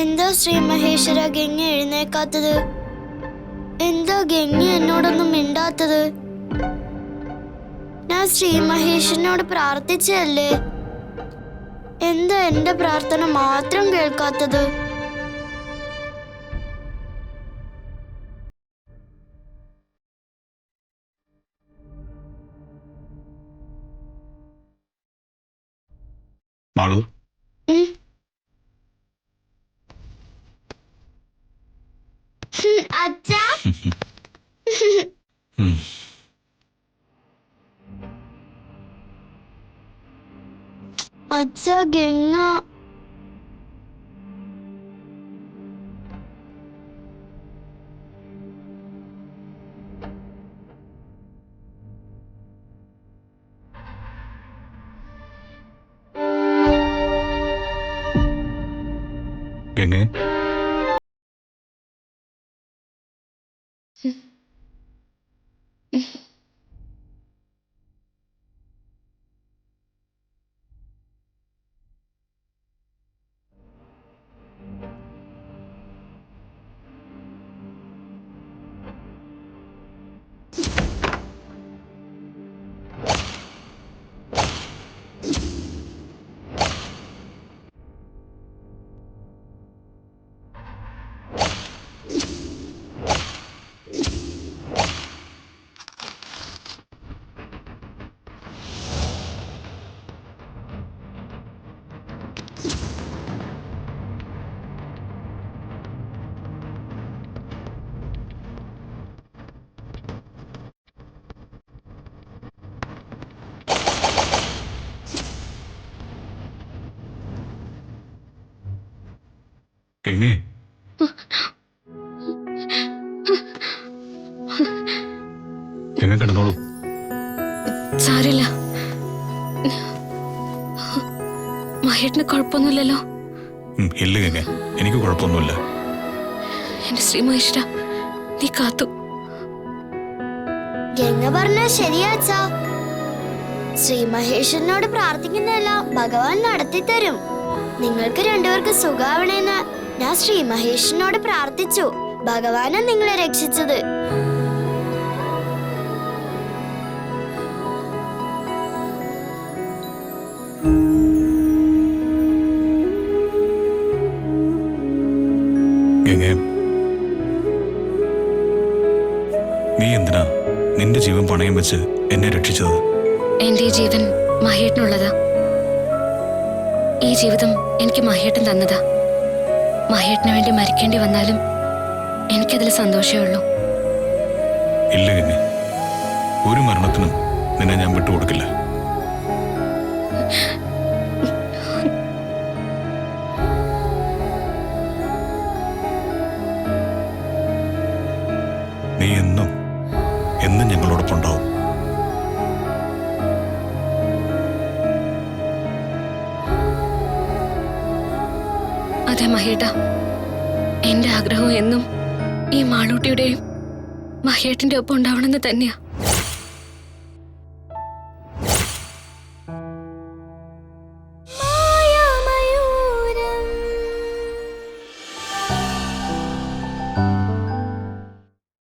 എന്താ ശ്രീ മഹേശ്വര ഗംഗ എഴുന്നേക്കാത്തത്? എന്താ ഗംഗ എന്നോടൊന്നും മിണ്ടാത്തത്? ഞാൻ ശ്രീ മഹേശ്വരനോട് പ്രാർത്ഥിച്ചല്ലേ, എന്താ എന്റെ പ്രാർത്ഥന മാത്രം കേൾക്കാത്തത്? അച്ഛാ അച്ഛാ ഗംഗ ഗംഗേ, ഗംഗേ, ഗംഗ കിടന്നോളൂ. സാരില്ല, മഹേട്ടിന് കുഴപ്പമൊന്നുമില്ലല്ലോ? ഇല്ല ഗംഗ, എനിക്ക് കുഴപ്പമൊന്നുമില്ല. എന്റെ ശ്രീ മഹേശ്വര, നീ കാത്തു. ഗംഗ പറഞ്ഞ ശരിയാച്ചാ. ശ്രീ മഹേശ്വരനോട് പ്രാർത്ഥിക്കുന്നതെല്ലാം ഭഗവാൻ നടത്തി തരും. നിങ്ങൾക്ക് രണ്ടുപേർക്ക് സുഖാവണേന്ന് ഞാൻ ശ്രീ മഹേശ്വരനോട് പ്രാർത്ഥിച്ചു. ഭഗവാനാ നിങ്ങളെ രക്ഷിച്ചത്. ഗംഗേ, നീ എന്തിനാ നിന്റെ ജീവൻ പണയം വെച്ച് എന്നെ രക്ഷിച്ചത്? എന്റെ ഈ ജീവൻ മഹേട്ടനുള്ളതാ. ഈ ജീവിതം എനിക്ക് മഹേട്ടൻ തന്നതാ. മഹേട്ടന് വേണ്ടി മരിക്കേണ്ടി വന്നാലും എനിക്കതിൽ സന്തോഷമേ ഉള്ളൂ. ഇല്ല ഗംഗേ, ഒരു മരണത്തിനും നിന്നെ ഞാൻ വിട്ടുകൊടുക്കില്ല. നീ എന്നും എന്നും ഞങ്ങളോടൊപ്പം ഉണ്ടാവും. അതെ മഹേട്ട, എന്റെ ആഗ്രഹം എന്നും ഈ മാളൂട്ടിയുടെയും മഹേട്ടന്റെ ഒപ്പം ഉണ്ടാവണമെന്ന് തന്നെയാ.